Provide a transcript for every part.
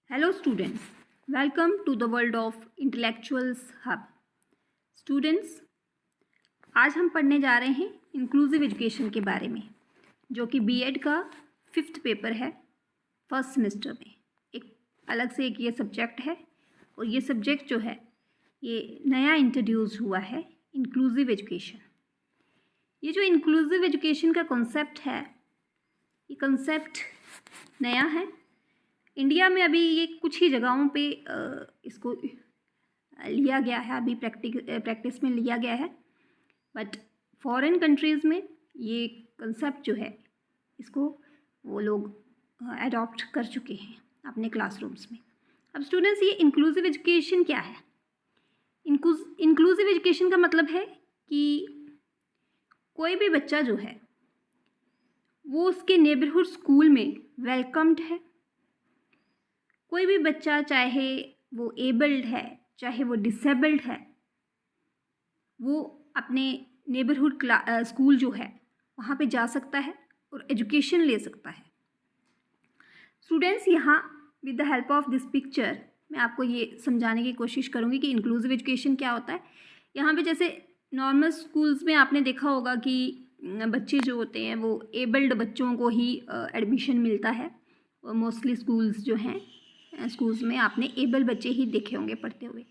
Hello students, welcome to the world of Intellectuals Hub. Students, आज हम पढ़ने जा रहे हैं इंक्लूसिव एजुकेशन के बारे में, जो कि बीएड का 5th पेपर है फर्स्ट सेमेस्टर में। एक अलग से एक ये सब्जेक्ट है और ये सब्जेक्ट जो है ये नया इंट्रोड्यूस हुआ है, इंक्लूसिव एजुकेशन। ये जो इंक्लूसिव एजुकेशन का कॉन्सेप्ट है, ये कॉन्सेप्ट नया है। इंडिया में अभी ये कुछ ही जगहों पे इसको लिया गया है, अभी प्रैक्टिस में लिया गया है, बट फॉरेन कंट्रीज़ में ये कंसेप्ट जो है इसको वो लोग अडॉप्ट कर चुके हैं अपने क्लासरूम्स में। अब स्टूडेंट्स, ये इंक्लूसिव एजुकेशन क्या है? इंक्लूसिव एजुकेशन का मतलब है कि कोई भी बच्चा जो है वो उसके नेबरहुड स्कूल में वेलकम्ड है। कोई भी बच्चा, चाहे वो एबल्ड है चाहे वो डिसेबल्ड है, वो अपने नेबरहुड स्कूल जो है वहाँ पे जा सकता है और एजुकेशन ले सकता है। स्टूडेंट्स, यहाँ with the help of this picture मैं आपको ये समझाने की कोशिश करूँगी कि इंक्लूसिव एजुकेशन क्या होता है। यहाँ पे जैसे नॉर्मल स्कूल्स में आपने देखा होगा कि बच्चे जो होते हैं वो एबल्ड बच्चों को ही एडमिशन मिलता है, और मोस्टली स्कूल्स जो हैं स्कूल्स में आपने एबल बच्चे ही देखे होंगे पढ़ते हुए।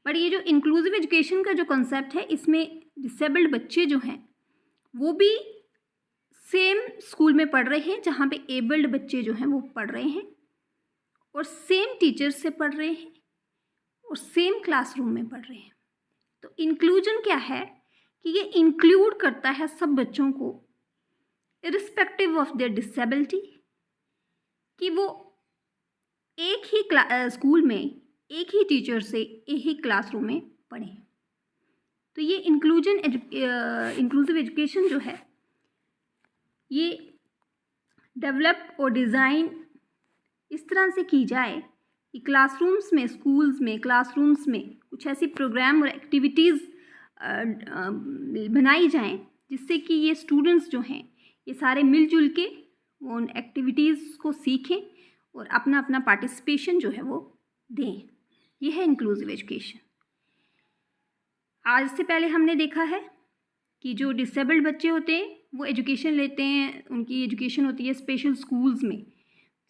बट ये जो इंक्लूसिव एजुकेशन का जो कॉन्सेप्ट है, इसमें डिसेबल्ड बच्चे जो हैं वो भी सेम स्कूल में पढ़ रहे हैं जहाँ पे एबल्ड बच्चे जो हैं वो पढ़ रहे हैं, और सेम टीचर से पढ़ रहे हैं और सेम क्लासरूम में पढ़ रहे हैं। तो इंक्लूजन क्या है कि ये इंक्लूड करता है सब बच्चों को इरिस्पेक्टिव ऑफ देयर डिसेबिलिटी, कि वो एक ही स्कूल में एक ही टीचर से एक ही क्लासरूम में पढ़ें। तो ये इंक्लूसिव एजुकेशन जो है ये डेवलप और डिज़ाइन इस तरह से की जाए कि क्लासरूम्स में, स्कूल्स में, क्लासरूम्स में कुछ ऐसी प्रोग्राम और एक्टिविटीज़ बनाई जाएं जिससे कि ये स्टूडेंट्स जो हैं ये सारे मिलजुल के वो उन एक्टिविटीज़ को सीखें और अपना अपना पार्टिसिपेशन जो है वो दें। यह है इंक्लूसिव एजुकेशन। आज से पहले हमने देखा है कि जो डिसेबल्ड बच्चे होते हैं वो एजुकेशन लेते हैं, उनकी एजुकेशन होती है स्पेशल स्कूल्स में।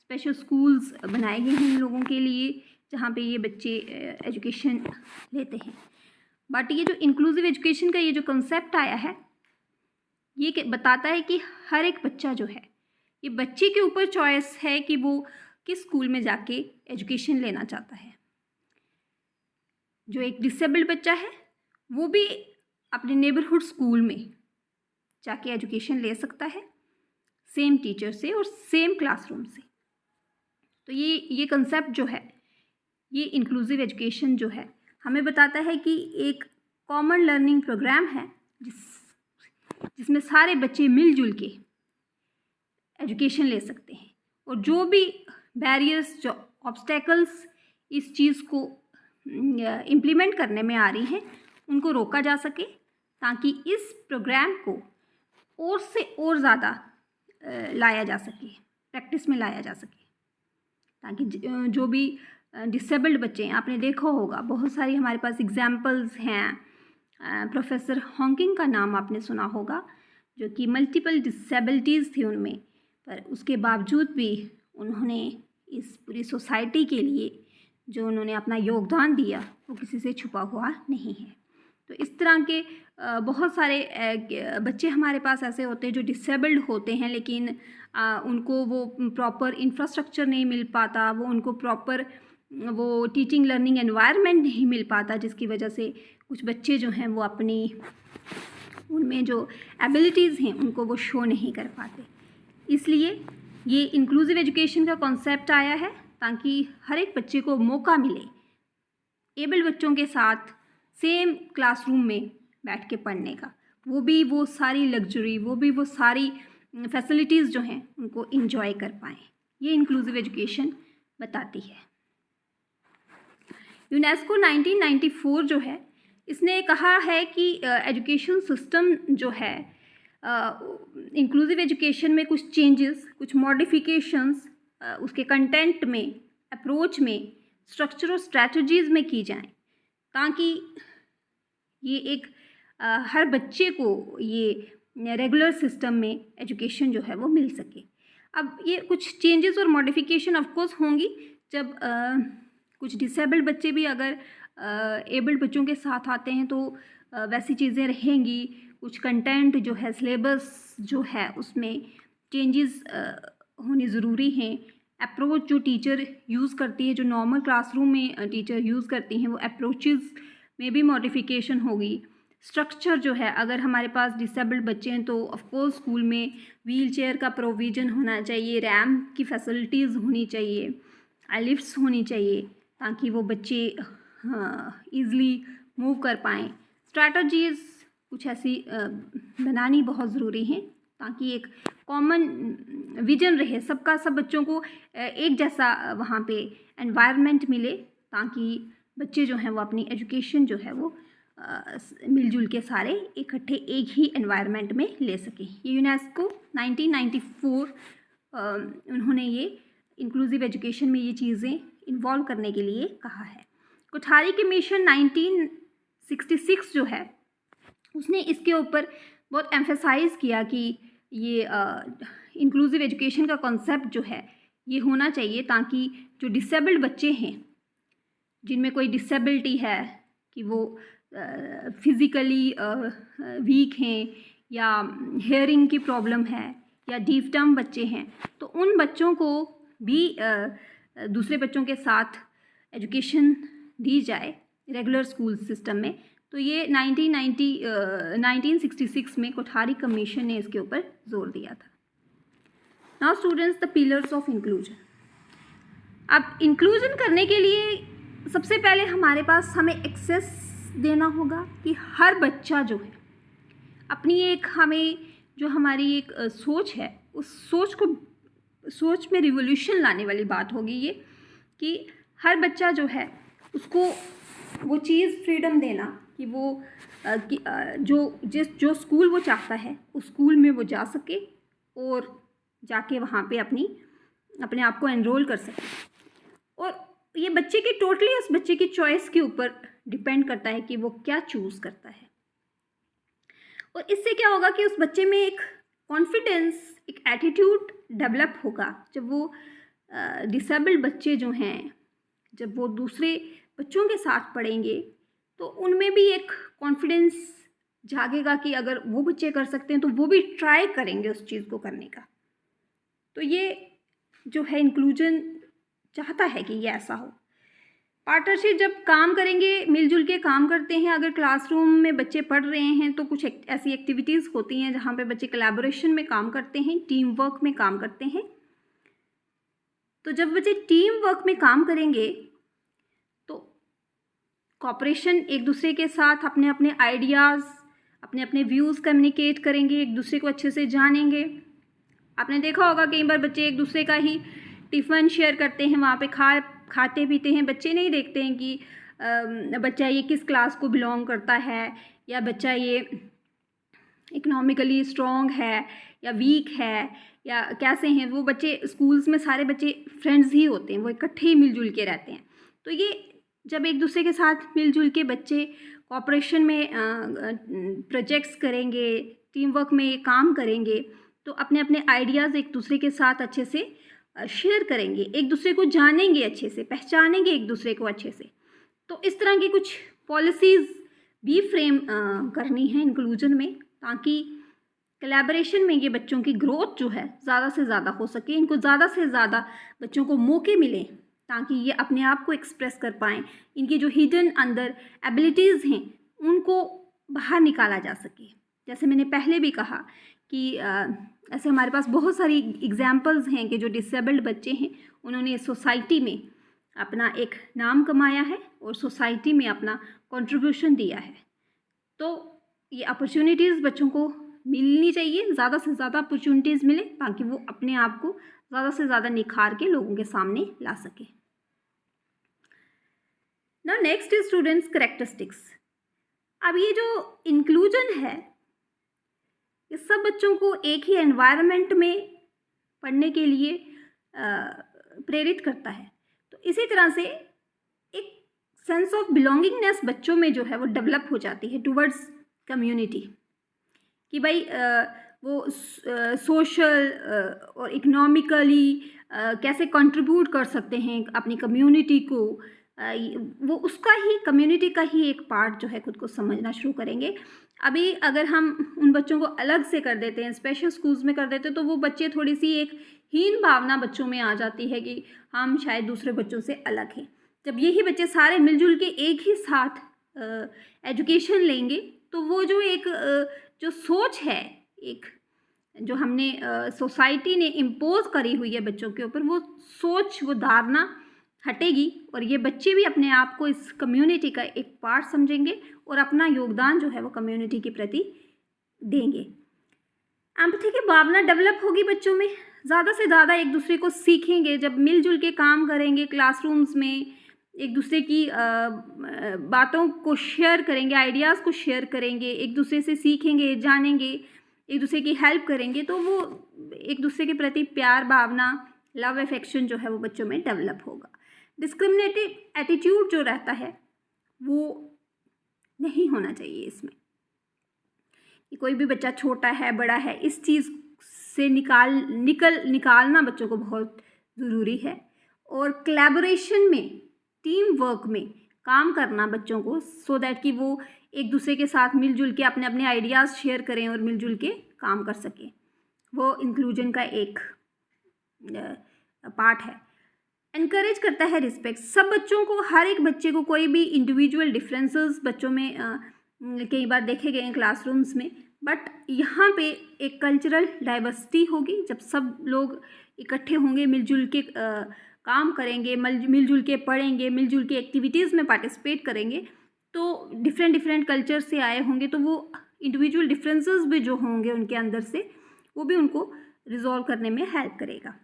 स्पेशल स्कूल्स बनाए गए हैं इन लोगों के लिए जहाँ पे ये बच्चे एजुकेशन लेते हैं। बट ये जो इंक्लूसिव एजुकेशन का ये जो कंसेप्ट आया है, ये बताता है कि हर एक बच्चा जो है, ये बच्चे के ऊपर चॉइस है कि वो किस स्कूल में जाके एजुकेशन लेना चाहता है। जो एक डिसेबल्ड बच्चा है वो भी अपने नेबरहुड स्कूल में जाके एजुकेशन ले सकता है, सेम टीचर से और सेम क्लासरूम से। तो ये कंसेप्ट जो है, ये इंक्लूसिव एजुकेशन जो है हमें बताता है कि एक कॉमन लर्निंग प्रोग्राम है जिसमें सारे बच्चे मिलजुल के एजुकेशन ले सकते हैं, और जो भी बैरियर्स, जो ऑब्स्टेकल्स इस चीज़ को इम्प्लीमेंट करने में आ रही हैं उनको रोका जा सके, ताकि इस प्रोग्राम को और से और ज़्यादा लाया जा सके, प्रैक्टिस में लाया जा सके, ताकि जो भी डिसेबल्ड बच्चे हैं, आपने देखा होगा बहुत सारी हमारे पास एग्जाम्पल्स हैं। प्रोफेसर हॉकिंग का नाम आपने सुना होगा, जो कि मल्टीपल डिसेबिलिटीज़ थी उनमें, पर उसके बावजूद भी उन्होंने इस पूरी सोसाइटी के लिए जो उन्होंने अपना योगदान दिया वो किसी से छुपा हुआ नहीं है। तो इस तरह के बहुत सारे बच्चे हमारे पास ऐसे होते हैं जो डिसेबल्ड होते हैं, लेकिन उनको वो प्रॉपर इंफ्रास्ट्रक्चर नहीं मिल पाता, वो उनको प्रॉपर वो टीचिंग लर्निंग एनवायरनमेंट नहीं मिल पाता, जिसकी वजह से कुछ बच्चे जो हैं वो अपनी उनमें जो एबिलिटीज़ हैं उनको वो शो नहीं कर पाते। इसलिए ये इंक्लूसिव एजुकेशन का कॉन्सेप्ट आया है ताकि हर एक बच्चे को मौका मिले एबल बच्चों के साथ सेम क्लासरूम में बैठ के पढ़ने का, वो सारी लग्जरी, वो सारी फैसिलिटीज़ जो हैं उनको इंजॉय कर पाएँ। ये इंक्लूसिव एजुकेशन बताती है। यूनेस्को 1994 जो है, इसने कहा है कि एजुकेशन सिस्टम जो है इंक्लूसिव एजुकेशन में कुछ चेंजेस, कुछ मॉडिफिकेशंस उसके कंटेंट में अप्रोच में, स्ट्रक्चर और स्ट्रैटेजीज़ में की जाएं, ताकि ये एक हर बच्चे को ये रेगुलर सिस्टम में एजुकेशन जो है वो मिल सके। अब ये कुछ चेंजेस और मॉडिफिकेशन ऑफ कोर्स होंगी जब कुछ डिसेबल्ड बच्चे भी अगर एबल्ड बच्चों के साथ आते हैं तो वैसी चीज़ें रहेंगी। कुछ कंटेंट जो है, सिलेबस जो है, उसमें चेंजेस होनी ज़रूरी हैं। अप्रोच जो टीचर यूज़ करती है, जो नॉर्मल क्लासरूम में टीचर यूज़ करती हैं, वो अप्रोचेस में भी मॉडिफिकेशन होगी। स्ट्रक्चर जो है, अगर हमारे पास डिसेबल्ड बच्चे हैं तो ऑफ कोर्स स्कूल में व्हील चेयर का प्रोविज़न होना चाहिए, रैम्प की फैसिलिटीज़ होनी चाहिए, लिफ्ट्स होनी चाहिए, ताकि वो बच्चे ईज़िली मूव कर पाएँ। स्ट्रैटेजीज़ कुछ ऐसी बनानी बहुत ज़रूरी हैं, ताकि एक कॉमन विजन रहे सबका, सब बच्चों को एक जैसा वहाँ पे एनवायरनमेंट मिले, ताकि बच्चे जो हैं वो अपनी एजुकेशन जो है वो मिलजुल के सारे इकट्ठे एक ही एनवायरनमेंट में ले सकें। ये यूनेस्को 1994 उन्होंने ये इंक्लूसिव एजुकेशन में ये चीज़ें इन्वॉल्व करने के लिए कहा है। कोठारी कमीशन 1966 जो है, उसने इसके ऊपर बहुत एम्फेसाइज़ किया कि ये इंक्लूसिव एजुकेशन का कॉन्सेप्ट जो है ये होना चाहिए, ताकि जो डिसेबल्ड बच्चे हैं, जिनमें कोई डिसेबिलिटी है, कि वो फिज़िकली वीक हैं या हेयरिंग की प्रॉब्लम है या डीफ टर्म बच्चे हैं, तो उन बच्चों को भी दूसरे बच्चों के साथ एजुकेशन दी जाए रेगुलर स्कूल सिस्टम में। तो ये 1966 में कोठारी कमीशन ने इसके ऊपर जोर दिया था। Now students, the pillars of inclusion. अब इंक्लूजन करने के लिए सबसे पहले हमारे पास हमें एक्सेस देना होगा कि हर बच्चा जो है अपनी एक, हमें जो हमारी एक सोच है, उस सोच में रिवोल्यूशन लाने वाली बात होगी ये, कि हर बच्चा जो है उसको वो चीज़ फ्रीडम देना कि वो जो स्कूल वो चाहता है उस स्कूल में वो जा सके और जाके वहाँ पे अपने आप को एनरोल कर सके। और ये बच्चे की टोटली उस बच्चे की चॉइस के ऊपर डिपेंड करता है कि वो क्या चूज़ करता है। और इससे क्या होगा कि उस बच्चे में एक कॉन्फिडेंस, एक एटीट्यूड डेवलप होगा। जब वो डिसेबल्ड बच्चे जो हैं, जब वो दूसरे बच्चों के साथ पढ़ेंगे तो उनमें भी एक कॉन्फिडेंस जागेगा कि अगर वो बच्चे कर सकते हैं तो वो भी ट्राई करेंगे उस चीज़ को करने का। तो ये जो है इंक्लूजन चाहता है कि ये ऐसा हो। पार्टनरशिप जब काम करेंगे, मिलजुल के काम करते हैं, अगर क्लासरूम में बच्चे पढ़ रहे हैं तो कुछ ऐसी एक्टिविटीज़ होती हैं जहाँ पे बच्चे कोलैबोरेशन में काम करते हैं, टीम वर्क में काम करते हैं। तो जब बच्चे टीम वर्क में काम करेंगे तो कोऑपरेशन, एक दूसरे के साथ अपने अपने आइडियाज़, अपने अपने व्यूज़ कम्युनिकेट करेंगे, एक दूसरे को अच्छे से जानेंगे। आपने देखा होगा कई बार बच्चे एक दूसरे का ही टिफ़िन शेयर करते हैं, वहाँ पे खाते पीते हैं। बच्चे नहीं देखते हैं कि बच्चा ये किस क्लास को बिलोंग करता है, या बच्चा ये इकोनॉमिकली स्ट्रॉन्ग है या वीक है या कैसे हैं। वो बच्चे स्कूल्स में सारे बच्चे फ्रेंड्स ही होते हैं, वो इकट्ठे ही मिलजुल के रहते हैं। तो ये जब एक दूसरे के साथ मिलजुल के बच्चे कोऑपरेशन में प्रोजेक्ट्स करेंगे, टीम वर्क में काम करेंगे, तो अपने अपने आइडियाज़ एक दूसरे के साथ अच्छे से शेयर करेंगे, एक दूसरे को जानेंगे अच्छे से, पहचानेंगे एक दूसरे को अच्छे से। तो इस तरह की कुछ पॉलिसीज़ भी फ्रेम करनी है इंक्लूजन में, ताकि कोलैबोरेशन में ये बच्चों की ग्रोथ जो है ज़्यादा से ज़्यादा हो सके, इनको ज़्यादा से ज़्यादा बच्चों को मौके मिलें ताकि ये अपने आप को एक्सप्रेस कर पाएँ, इनकी जो हिडन अंदर एबिलिटीज़ हैं उनको बाहर निकाला जा सके। जैसे मैंने पहले भी कहा कि ऐसे हमारे पास बहुत सारी एग्जाम्पल्स हैं कि जो डिसेबल्ड बच्चे हैं उन्होंने सोसाइटी में अपना एक नाम कमाया है और सोसाइटी में अपना कंट्रीब्यूशन दिया है। तो ये अपॉर्चुनिटीज़ बच्चों को मिलनी चाहिए, ज़्यादा से ज़्यादा अपॉर्चुनिटीज़ मिले ताकि वो अपने आप को ज़्यादा से ज़्यादा निखार के लोगों के सामने ला सके। Now next is students characteristics. अब ये जो इंक्लूजन है ये सब बच्चों को एक ही एनवायरनमेंट में पढ़ने के लिए प्रेरित करता है। तो इसी तरह से एक सेंस ऑफ बिलोंगिंगनेस बच्चों में जो है वो डेवलप हो जाती है टुवर्ड्स कम्युनिटी, कि भाई वो सोशल और इकोनॉमिकली कैसे कंट्रीब्यूट कर सकते हैं अपनी कम्युनिटी को, वो उसका ही कम्युनिटी का ही एक पार्ट जो है खुद को समझना शुरू करेंगे। अभी अगर हम उन बच्चों को अलग से कर देते हैं, स्पेशल स्कूल्स में कर देते हैं, तो वो बच्चे थोड़ी सी एक हीन भावना बच्चों में आ जाती है कि हम शायद दूसरे बच्चों से अलग हैं। जब यही बच्चे सारे मिलजुल के एक ही साथ एजुकेशन लेंगे तो वो जो एक जो सोच है, एक जो हमने सोसाइटी ने इम्पोज करी हुई है बच्चों के ऊपर, वो सोच, वो धारणा हटेगी और ये बच्चे भी अपने आप को इस कम्युनिटी का एक पार्ट समझेंगे और अपना योगदान जो है वो कम्युनिटी के प्रति देंगे। एम्पैथी की भावना डेवलप होगी बच्चों में, ज़्यादा से ज़्यादा एक दूसरे को सीखेंगे। जब मिलजुल के काम करेंगे क्लासरूम्स में, एक दूसरे की बातों को शेयर करेंगे, आइडियाज़ को शेयर करेंगे, एक दूसरे से सीखेंगे, जानेंगे, एक दूसरे की हेल्प करेंगे, तो वो एक दूसरे के प्रति प्यार भावना, लव अफेक्शन जो है वो बच्चों में डेवलप होगा। डिस्क्रिमिनेटिव एटीट्यूड जो रहता है वो नहीं होना चाहिए इसमें, कि कोई भी बच्चा छोटा है बड़ा है, इस चीज़ से निकालना बच्चों को बहुत ज़रूरी है। और कोलैबोरेशन में, टीम वर्क में काम करना बच्चों को, सो दैट कि वो एक दूसरे के साथ मिलजुल के अपने अपने आइडियाज़ शेयर करें और मिलजुल के काम कर सकें, वो इंक्लूजन का एक पार्ट है। एनकरेज करता है रिस्पेक्ट, सब बच्चों को, हर एक बच्चे को, कोई भी इंडिविजुअल डिफरेंसेस बच्चों में कई बार देखे गए हैं क्लासरूम्स में, बट यहाँ पे एक कल्चरल डाइवर्सिटी होगी। जब सब लोग इकट्ठे होंगे, मिलजुल के काम करेंगे, मिलजुल के पढ़ेंगे, मिलजुल के एक्टिविटीज़ में पार्टिसिपेट करेंगे, तो डिफरेंट कल्चर से आए होंगे, तो वो इंडिविजुअल डिफरेंसेस भी जो होंगे उनके अंदर से, वो भी उनको रिजॉल्व करने में हेल्प करेगा।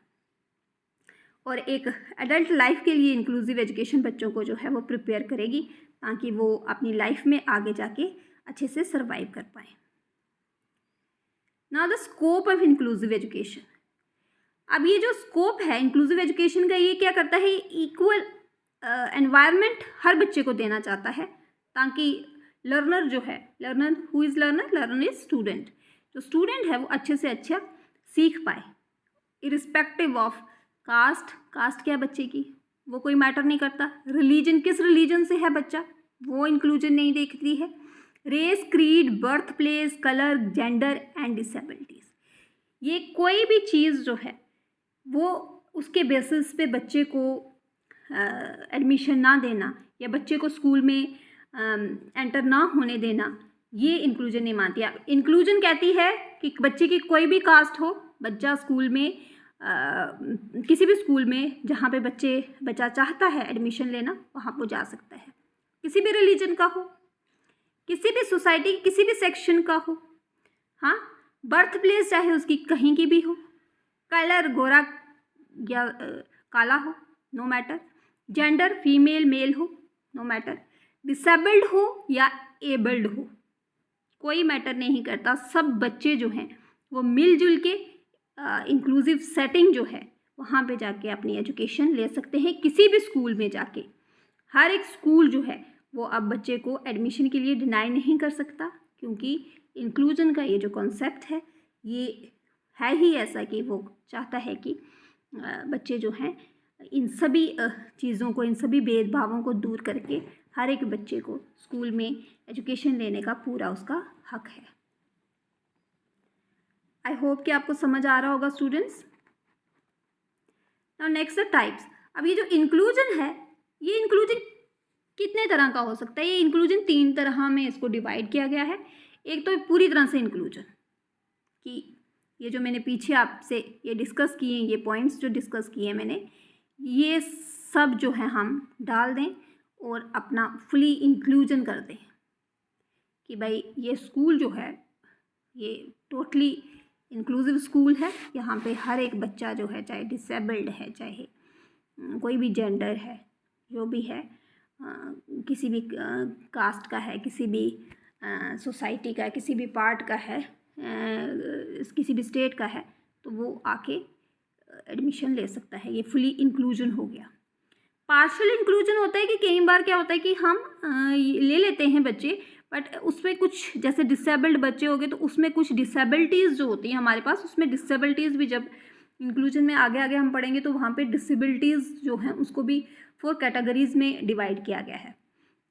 और एक एडल्ट लाइफ के लिए इंक्लूसिव एजुकेशन बच्चों को जो है वो प्रिपेयर करेगी, ताकि वो अपनी लाइफ में आगे जाके अच्छे से सर्वाइव कर पाए। Now the scope of inclusive education. अब ये जो स्कोप है इंक्लूसिव एजुकेशन का, ये क्या करता है, इक्वल एनवायरनमेंट हर बच्चे को देना चाहता है, ताकि लर्नर जो है, learner who is learner, learner is student, जो स्टूडेंट है वो अच्छे से अच्छा सीख पाए, इरिस्पेक्टिव ऑफ कास्ट क्या है बच्चे की, वो कोई मैटर नहीं करता। रिलीजन, किस रिलीजन से है बच्चा, वो इंक्लूजन नहीं देखती है। Race, creed, birth place, colour, gender and disabilities, ये कोई भी चीज़ जो है वो उसके बेसिस पे बच्चे को एडमिशन ना देना या बच्चे को स्कूल में एंटर ना होने देना, ये इंक्लूजन नहीं मानती है। इंक्लूजन कहती है कि बच्चे की कोई भी कास्ट हो, बच्चा स्कूल में किसी भी स्कूल में जहाँ पे बच्चा चाहता है एडमिशन लेना, वहाँ वो जा सकता है, किसी भी रिलीजन का हो, किसी भी सोसाइटी की किसी भी सेक्शन का हो। हाँ, बर्थ प्लेस चाहे उसकी कहीं की भी हो, कलर गोरा या काला हो, no matter, gender female male हो, नो मैटर, डिसेबल्ड हो या एबल्ड हो, कोई मैटर नहीं करता। सब बच्चे जो हैं वो मिलजुल के इंक्लूसिव सेटिंग जो है वहाँ पे जाके अपनी एजुकेशन ले सकते हैं, किसी भी स्कूल में जाके। हर एक स्कूल जो है वो अब बच्चे को एडमिशन के लिए डिनाई नहीं कर सकता, क्योंकि इंक्लूजन का ये जो कॉन्सेप्ट है ये है ही ऐसा कि वो चाहता है कि बच्चे जो हैं इन सभी चीज़ों को, इन सभी भेदभावों को दूर करके हर एक बच्चे को स्कूल में एजुकेशन लेने का पूरा उसका हक है। आई होप कि आपको समझ आ रहा होगा students. Now next the types. अब ये जो इंक्लूजन है, ये इंक्लूजन कितने तरह का हो सकता है? ये इंक्लूजन 3 तरह में इसको डिवाइड किया गया है। एक तो पूरी तरह से इंक्लूजन, कि ये जो मैंने पीछे आपसे ये डिस्कस किए, ये पॉइंट्स जो डिस्कस किए मैंने, ये सब जो है हम डाल दें और अपना फुली इंक्लूजन कर दें कि भाई ये स्कूल जो है ये टोटली इंक्लूसिव स्कूल है। यहाँ पे हर एक बच्चा जो है, चाहे डिसेबल्ड है, चाहे कोई भी जेंडर है, जो भी है, किसी भी कास्ट का है, किसी भी सोसाइटी का है, किसी भी पार्ट का है, किसी भी स्टेट का है, तो वो आके एडमिशन ले सकता है। ये फुली इंक्लूजन हो गया। पार्शियल इंक्लूजन होता है कि कई बार क्या होता है कि हम ले लेते हैं बच्चे, बट उसमें कुछ जैसे डिसेबल्ड बच्चे हो गए तो उसमें कुछ डिसेबिलिटीज़ जो होती हैं हमारे पास, उसमें डिसेबिलिटीज़ भी जब इंक्लूजन में आगे आगे हम पढ़ेंगे तो वहाँ पे डिसेबिलिटीज़ जो हैं उसको भी 4 कैटेगरीज़ में डिवाइड किया गया है।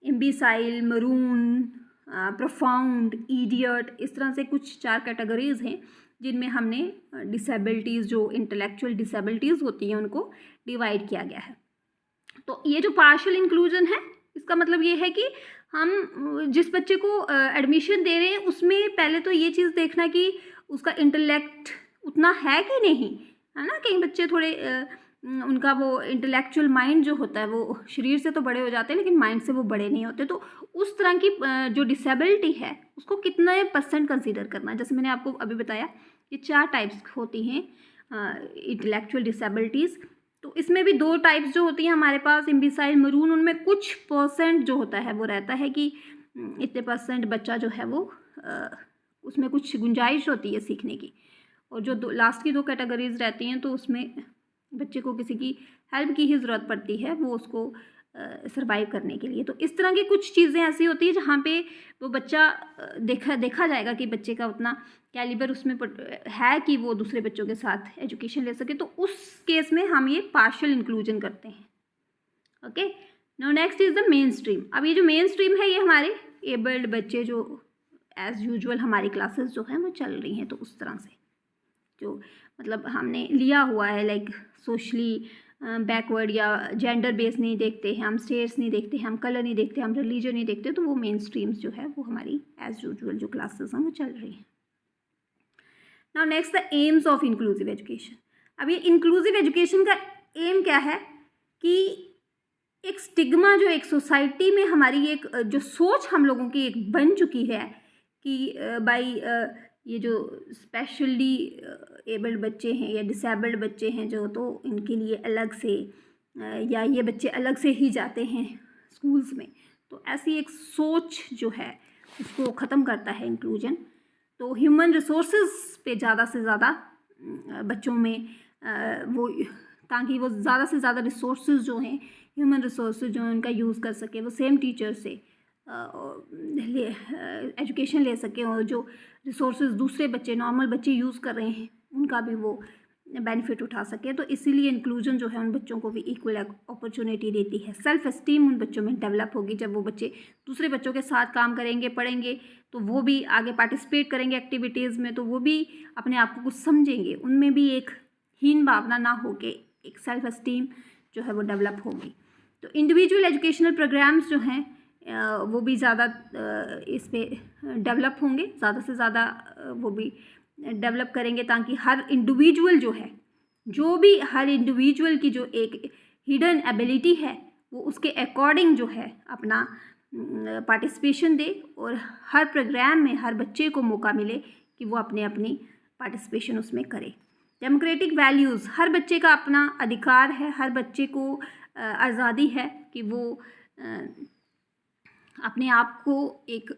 इम्बिसाइल, मरून, प्रोफाउंड, इडियट, इस तरह से कुछ 4 कैटेगरीज़ हैं जिनमें हमने डिसेबिलिटीज़, जो इंटेलेक्चुअल डिसेबिलिटीज़ होती हैं, उनको डिवाइड किया गया है। तो ये जो पार्शियल इंक्लूजन है, इसका मतलब ये है कि हम जिस बच्चे को एडमिशन दे रहे हैं उसमें पहले तो ये चीज़ देखना कि उसका इंटेलेक्ट उतना है कि नहीं, है ना। कई बच्चे थोड़े उनका वो इंटेलेक्चुअल माइंड जो होता है वो शरीर से तो बड़े हो जाते हैं लेकिन माइंड से वो बड़े नहीं होते, तो उस तरह की जो डिसेबिलिटी है उसको कितने % कंसीडर करना है। जैसे मैंने आपको अभी बताया ये 4 टाइप्स होती हैं इंटेलेक्चुअल डिसेबिलिटीज़। तो इसमें भी 2 टाइप्स जो होती हैं हमारे पास, इम्बिसाइल, मरून, उनमें कुछ % जो होता है वो रहता है कि इतने % बच्चा जो है वो उसमें कुछ गुंजाइश होती है सीखने की, और जो लास्ट की 2 कैटेगरीज रहती हैं तो उसमें बच्चे को किसी की हेल्प की ही ज़रूरत पड़ती है वो उसको सर्वाइव करने के लिए। तो इस तरह की कुछ चीज़ें ऐसी होती है जहाँ पे वो बच्चा देखा जाएगा कि बच्चे का उतना कैलिबर उसमें है कि वो दूसरे बच्चों के साथ एजुकेशन ले सके, तो उस केस में हम ये पार्शियल इंक्लूजन करते हैं। Okay, now next is the main stream. अब ये जो मेन स्ट्रीम है ये हमारे एबल्ड बच्चे जो एज़ यूजुअल हमारी क्लासेस जो हैं वो चल रही हैं, तो उस तरह से जो मतलब हमने लिया हुआ है, लाइक सोशली बैकवर्ड या जेंडर बेस नहीं देखते हैं हम, स्टेट्स नहीं देखते हैं हम, कलर नहीं देखते हम, रिलीजन नहीं देखते, तो वो मेन स्ट्रीम्स जो है वो हमारी एज यूजुअल जो क्लासेस हैं वो चल रही हैं। Now next the AIIMS of inclusive education. अब ये इंक्लूसिव एजुकेशन का एम क्या है कि एक स्टिग्मा जो एक सोसाइटी में हमारी एक जो सोच हम लोगों की एक बन चुकी है कि बाई ये जो स्पेशली एबल्ड बच्चे हैं या डिसेबल्ड बच्चे हैं जो, तो इनके लिए अलग से या ये बच्चे अलग से ही जाते हैं स्कूल्स में, तो ऐसी एक सोच जो है उसको ख़त्म करता है इंक्लूजन। तो ह्यूमन रिसोर्सेज पे ज़्यादा से ज़्यादा बच्चों में वो, ताकि वो ज़्यादा से ज़्यादा रिसोर्सेज जो हैं, ह्यूमन रिसोर्सेज जो हैं उनका यूज़ कर सके, वो सेम टीचर से एजुकेशन ले सकें, और जो रिसोर्सेज दूसरे बच्चे नॉर्मल बच्चे यूज़ कर रहे हैं उनका भी वो बेनिफिट उठा सके। तो इसीलिए इंक्लूजन जो है उन बच्चों को भी इक्वल अपॉर्चुनिटी देती है। सेल्फ एस्टीम उन बच्चों में डेवलप होगी जब वो बच्चे दूसरे बच्चों के साथ काम करेंगे, पढ़ेंगे, तो वो भी आगे पार्टिसिपेट करेंगे एक्टिविटीज़ में, तो वो भी अपने आप को कुछ समझेंगे, उनमें भी एक हीन भावना ना हो के एक सेल्फ एस्टीम जो है वो डेवलप होगी। तो इंडिविजुअल एजुकेशनल प्रोग्राम्स जो हैं वो भी ज़्यादा इस पर डेवलप होंगे, ज़्यादा से ज़्यादा वो भी डेवलप करेंगे, ताकि हर इंडिविजुअल जो है, जो भी हर इंडिविजुअल की जो एक हिडन एबिलिटी है वो उसके अकॉर्डिंग जो है अपना पार्टिसिपेशन दे, और हर प्रोग्राम में हर बच्चे को मौका मिले कि वो अपनी पार्टिसिपेशन उसमें करे। डेमोक्रेटिक वैल्यूज़, हर बच्चे का अपना अधिकार है, हर बच्चे को आज़ादी है कि वो अपने आप को एक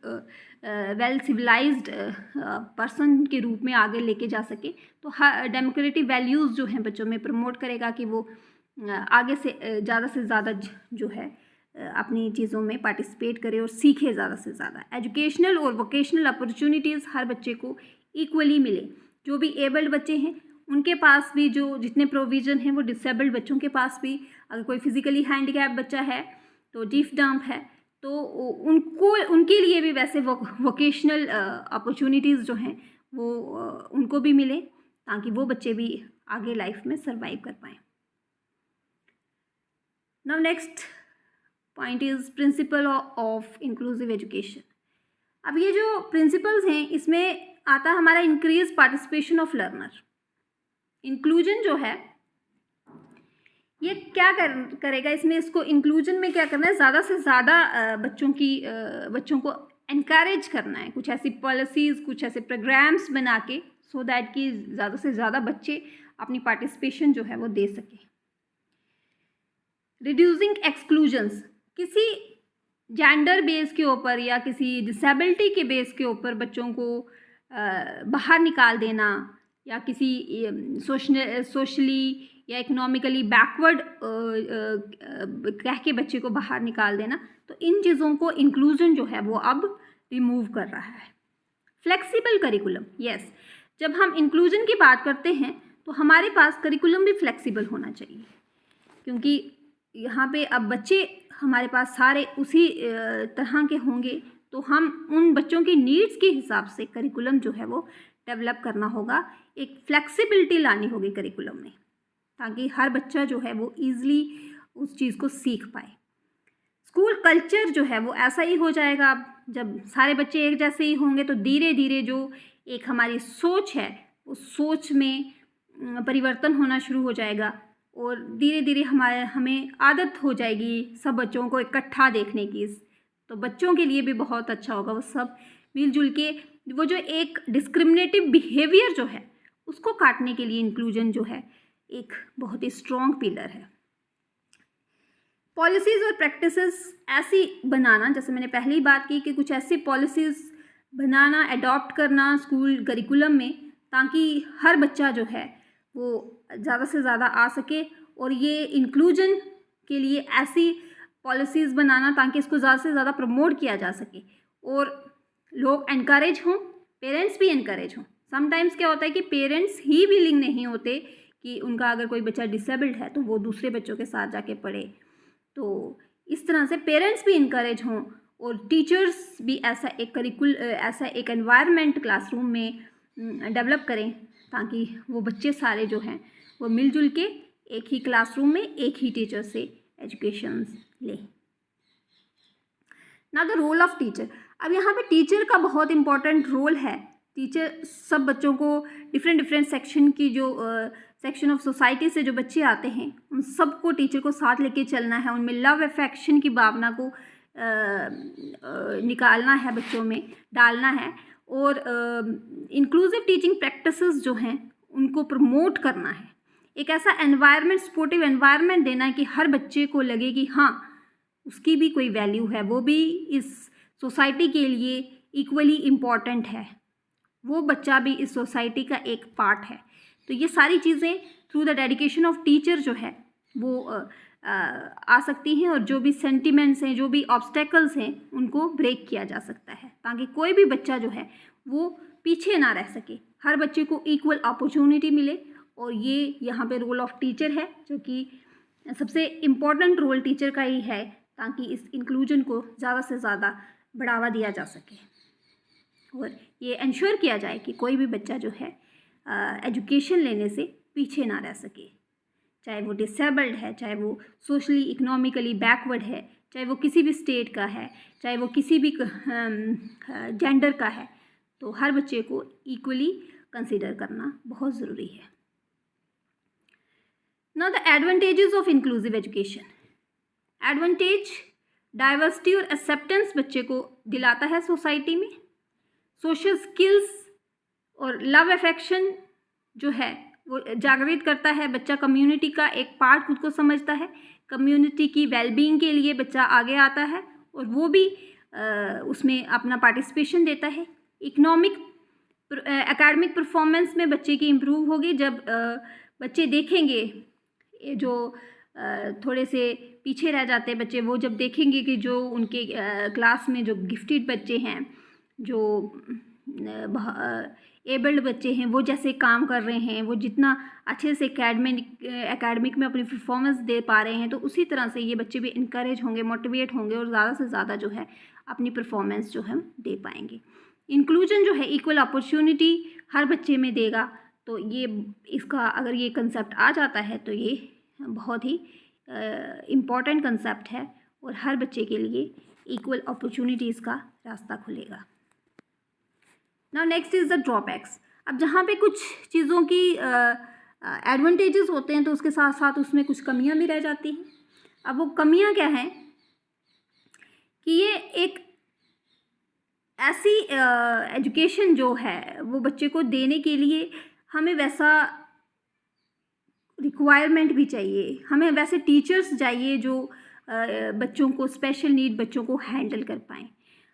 वेल सिविलाइज्ड पर्सन के रूप में आगे लेके जा सके। तो हर डेमोक्रेटिक वैल्यूज़ जो हैं बच्चों में प्रमोट करेगा कि वो आगे से ज़्यादा जो है अपनी चीज़ों में पार्टिसिपेट करे और सीखे ज़्यादा से ज़्यादा। एजुकेशनल और वोकेशनल अपॉर्चुनिटीज़ हर बच्चे को इक्वली मिले। जो भी एबल्ड बच्चे हैं उनके पास भी जो जितने प्रोविज़न हैं वो डिसेबल्ड बच्चों के पास भी, अगर कोई फिज़िकली हैंडीकैप बच्चा है तो डीफ डम्प है तो उनके लिए भी वैसे वोकेशनल अपॉर्चुनिटीज़ जो हैं वो उनको भी मिले, ताकि वो बच्चे भी आगे लाइफ में सर्वाइव कर पाएँ। Now next point is principle of inclusive education. अब ये जो प्रिंसिपल्स हैं इसमें आता है हमारा increase participation of learner. Inclusion जो है ये क्या करेगा इसमें, इसको इंक्लूजन में क्या करना है, ज़्यादा से ज़्यादा बच्चों को एनकरेज करना है, कुछ ऐसी पॉलिसीज़, कुछ ऐसे प्रोग्राम्स बना के, सो दैट कि ज़्यादा से ज़्यादा बच्चे अपनी पार्टिसिपेशन जो है वो दे सकें। रिड्यूसिंग एक्सक्लूजन्स, किसी जेंडर बेस के ऊपर या किसी डिसेबिलिटी के बेस के ऊपर बच्चों को बाहर निकाल देना, या किसी सोशली या इकोनॉमिकली बैकवर्ड कह के बच्चे को बाहर निकाल देना, तो इन चीज़ों को इंक्लूजन जो है वो अब रिमूव कर रहा है। फ्लेक्सिबल करिकुलम, यस, जब हम इंक्लूजन की बात करते हैं तो हमारे पास करिकुलम भी फ्लेक्सिबल होना चाहिए, क्योंकि यहाँ पे अब बच्चे हमारे पास सारे उसी तरह के होंगे, तो हम उन बच्चों की नीड्स के हिसाब से करिकुलम जो है वो डेवलप करना होगा। एक फ्लेक्सिबिलिटी लानी होगी करिकुलम में, ताकि हर बच्चा जो है वो ईज़िली उस चीज़ को सीख पाए। स्कूल कल्चर जो है वो ऐसा ही हो जाएगा। अब जब सारे बच्चे एक जैसे ही होंगे तो धीरे धीरे जो एक हमारी सोच है उस सोच में परिवर्तन होना शुरू हो जाएगा, और धीरे धीरे हमें आदत हो जाएगी सब बच्चों को इकट्ठा देखने की। तो बच्चों के लिए भी बहुत अच्छा होगा, वो सब मिलजुल के वो जो एक डिस्क्रिमिनेटिव बिहेवियर जो है उसको काटने के लिए इंक्लूजन जो है एक बहुत ही स्ट्रॉन्ग पिलर है। पॉलिसीज़ और प्रैक्टिसेस ऐसी बनाना, जैसे मैंने पहले ही बात की कि कुछ ऐसी पॉलिसीज़ बनाना, अडॉप्ट करना स्कूल करिकुलम में, ताकि हर बच्चा जो है वो ज़्यादा से ज़्यादा आ सके, और ये इंक्लूजन के लिए ऐसी पॉलिसीज़ बनाना ताकि इसको ज़्यादा से ज़्यादा प्रमोट किया जा सके और लोग एनकरेज हों, पेरेंट्स भी एनकरेज हों। समटाइम्स क्या होता है कि पेरेंट्स ही विलिंग नहीं होते कि उनका अगर कोई बच्चा डिसेबल्ड है तो वो दूसरे बच्चों के साथ जाके पढ़े। तो इस तरह से पेरेंट्स भी इनकरेज हों और टीचर्स भी ऐसा एक एनवायरनमेंट क्लासरूम में डेवलप करें, ताकि वो बच्चे सारे जो हैं वो मिलजुल के एक ही क्लासरूम में एक ही टीचर से एजुकेशन लें। Now the role of teacher. अब यहाँ पे टीचर का बहुत इंपॉर्टेंट रोल है। टीचर सब बच्चों को डिफरेंट सेक्शन की जो सेक्शन ऑफ सोसाइटी से जो बच्चे आते हैं उन सबको टीचर को साथ लेके चलना है, उनमें लव अफेक्शन की भावना को निकालना है, बच्चों में डालना है, और इंक्लूसिव टीचिंग प्रैक्टिसेस जो हैं उनको प्रमोट करना है। एक ऐसा एनवायरनमेंट, सपोर्टिव एनवायरनमेंट देना है कि हर बच्चे को लगे कि हाँ उसकी भी कोई वैल्यू है, वो भी इस सोसाइटी के लिए इक्वली इम्पॉर्टेंट है, वो बच्चा भी इस सोसाइटी का एक पार्ट है। तो ये सारी चीज़ें through the dedication of teacher जो है वो आ सकती हैं, और जो भी सेंटिमेंट्स हैं, जो भी ऑब्स्टेकल्स हैं, उनको ब्रेक किया जा सकता है, ताकि कोई भी बच्चा जो है वो पीछे ना रह सके, हर बच्चे को इक्वल अपॉर्चुनिटी मिले। और ये यहाँ पे रोल ऑफ टीचर है, जो कि सबसे इम्पॉर्टेंट रोल टीचर का ही है, ताकि इस इंक्लूजन को ज़्यादा से ज़्यादा बढ़ावा दिया जा सके और ये इंश्योर किया जाए कि कोई भी बच्चा जो है एजुकेशन लेने से पीछे ना रह सके, चाहे वो डिसेबल्ड है, चाहे वो सोशली इकोनॉमिकली बैकवर्ड है, चाहे वो किसी भी स्टेट का है, चाहे वो किसी भी जेंडर का है। तो हर बच्चे को इक्वली कंसीडर करना बहुत ज़रूरी है। Now the advantages of inclusive education. Advantage, diversity और एक्सेप्टेंस बच्चे को दिलाता है सोसाइटी में। सोशल स्किल्स और लव अफेक्शन जो है वो जागृत करता है। बच्चा कम्युनिटी का एक पार्ट खुद को समझता है, कम्युनिटी की वेलबींग के लिए बच्चा आगे आता है और वो भी उसमें अपना पार्टिसिपेशन देता है। एकेडमिक परफॉर्मेंस में बच्चे की इम्प्रूव होगी जब बच्चे देखेंगे, जो थोड़े से पीछे रह जाते हैं बच्चे, वो जब देखेंगे कि जो उनके क्लास में जो गिफ्टेड बच्चे हैं, जो एबल्ड बच्चे हैं, वो जैसे काम कर रहे हैं, वो जितना अच्छे से एकेडमिक में अपनी परफॉर्मेंस दे पा रहे हैं, तो उसी तरह से ये बच्चे भी इनकरेज होंगे, मोटिवेट होंगे और ज़्यादा से ज़्यादा जो है अपनी परफॉर्मेंस जो है दे पाएंगे। इंक्लूजन जो है इक्वल अपॉर्चुनिटी हर बच्चे में देगा। तो ये इसका अगर ये कंसेप्ट आ जाता है तो ये बहुत ही इम्पॉर्टेंट कंसेप्ट है और हर बच्चे के लिए इक्वल अपॉर्चुनिटीज़ का रास्ता खुलेगा। Now next is the drawbacks. अब जहाँ पे कुछ चीज़ों की एडवांटेजेस होते हैं तो उसके साथ साथ उसमें कुछ कमियाँ भी रह जाती हैं। अब वो कमियाँ क्या हैं कि ये एक ऐसी एजुकेशन जो है वो बच्चे को देने के लिए हमें वैसा रिक्वायरमेंट भी चाहिए, हमें वैसे टीचर्स चाहिए जो बच्चों को, स्पेशल नीड बच्चों को हैंडल कर पाएँ।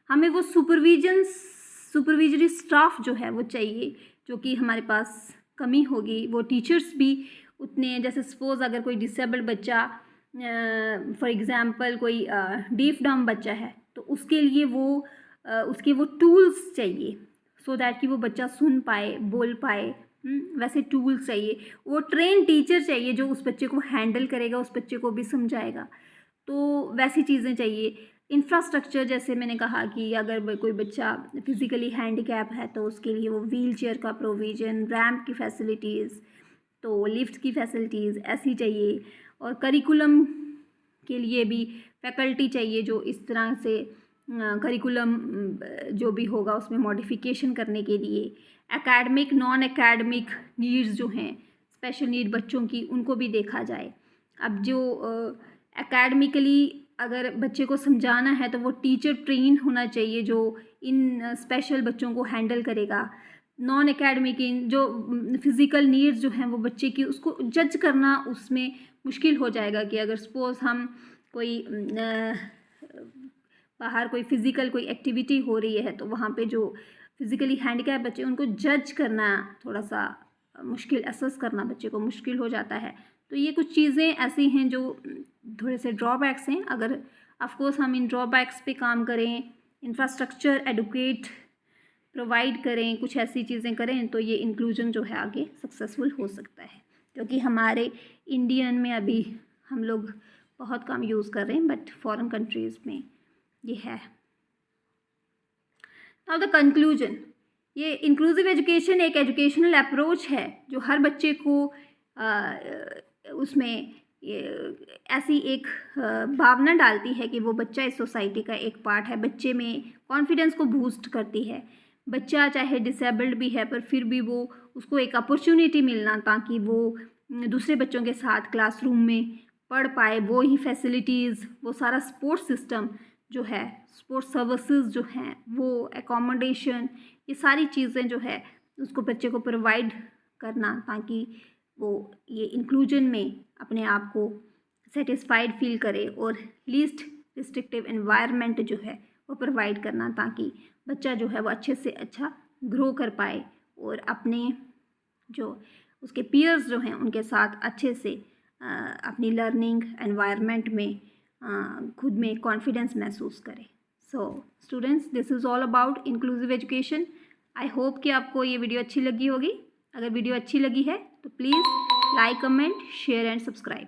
हमें वो सुपरविजरी स्टाफ जो है वो चाहिए, जो कि हमारे पास कमी होगी। वो टीचर्स भी उतने, जैसे सपोज़ अगर कोई डिसेबल्ड बच्चा फॉर एग्ज़ाम्पल कोई डीफ डम बच्चा है तो उसके लिए उसके वो टूल्स चाहिए सो दैट कि वो बच्चा सुन पाए, बोल पाए। वैसे टूल्स चाहिए, वो ट्रेन टीचर चाहिए जो उस बच्चे को हैंडल करेगा, उस बच्चे को भी समझाएगा। तो वैसी चीज़ें चाहिए। इंफ्रास्ट्रक्चर, जैसे मैंने कहा कि अगर कोई बच्चा फिज़िकली हैंडीकैप है तो उसके लिए वो व्हील चेयर का प्रोविज़न, रैम्प की फैसिलिटीज़, तो लिफ्ट की फैसिलिटीज़ ऐसी चाहिए। और करिकुलम के लिए भी फैकल्टी चाहिए जो इस तरह से करिकुलम जो भी होगा उसमें मॉडिफिकेशन करने के लिए। एकेडमिक, नॉन एकेडमिक नीड्स जो हैं, स्पेशल नीड बच्चों की, उनको भी देखा जाए। अब जो एकेडमिकली अगर बच्चे को समझाना है तो वो टीचर ट्रेन होना चाहिए जो इन स्पेशल बच्चों को हैंडल करेगा। नॉन एकेडमिक इन जो फिज़िकल नीड्स जो हैं वो बच्चे की, उसको जज करना उसमें मुश्किल हो जाएगा कि अगर सपोज़ हम कोई बाहर कोई फ़िज़िकल कोई एक्टिविटी हो रही है तो वहाँ पे जो फिज़िकली हैंडीकैप बच्चे, उनको जज करना थोड़ा सा मुश्किल, असेस करना बच्चे को मुश्किल हो जाता है। तो ये कुछ चीज़ें ऐसी हैं जो थोड़े से ड्रॉबैक्स हैं। अगर ऑफ कोर्स हम इन ड्रॉबैक्स पे काम करें, इंफ्रास्ट्रक्चर एडुकेट प्रोवाइड करें, कुछ ऐसी चीज़ें करें तो ये इंक्लूजन जो है आगे सक्सेसफुल हो सकता है। क्योंकि हमारे इंडियन में अभी हम लोग बहुत कम यूज़ कर रहे हैं, बट फॉरेन कंट्रीज़ में ये है। नाउ द कंक्लूजन, ये इंक्लूसिव एजुकेशन एक एजुकेशनल अप्रोच है जो हर बच्चे को उसमें ऐसी एक भावना डालती है कि वो बच्चा इस सोसाइटी का एक पार्ट है। बच्चे में कॉन्फिडेंस को बूस्ट करती है। बच्चा चाहे डिसेबल्ड भी है पर फिर भी वो, उसको एक अपॉर्चुनिटी मिलना ताकि वो दूसरे बच्चों के साथ क्लासरूम में पढ़ पाए, वो ही फैसिलिटीज़, वो सारा सपोर्ट सिस्टम जो है, स्पोर्ट्स सर्विसेज जो हैं, वो एकोमोडेशन, ये सारी चीज़ें जो है उसको बच्चे को प्रोवाइड करना ताकि वो ये इंक्लूजन में अपने आप को सेटिस्फाइड फील करे। और लीस्ट रिस्ट्रिक्टिव एनवायरनमेंट जो है वो प्रोवाइड करना ताकि बच्चा जो है वो अच्छे से अच्छा ग्रो कर पाए और अपने जो उसके पीयर्स जो हैं उनके साथ अच्छे से अपनी लर्निंग एनवायरनमेंट में खुद में कॉन्फिडेंस महसूस करें। So students, this is all about inclusive education. I hope कि आपको ये वीडियो अच्छी लगी होगी। अगर वीडियो अच्छी लगी है तो please like, comment, share and subscribe.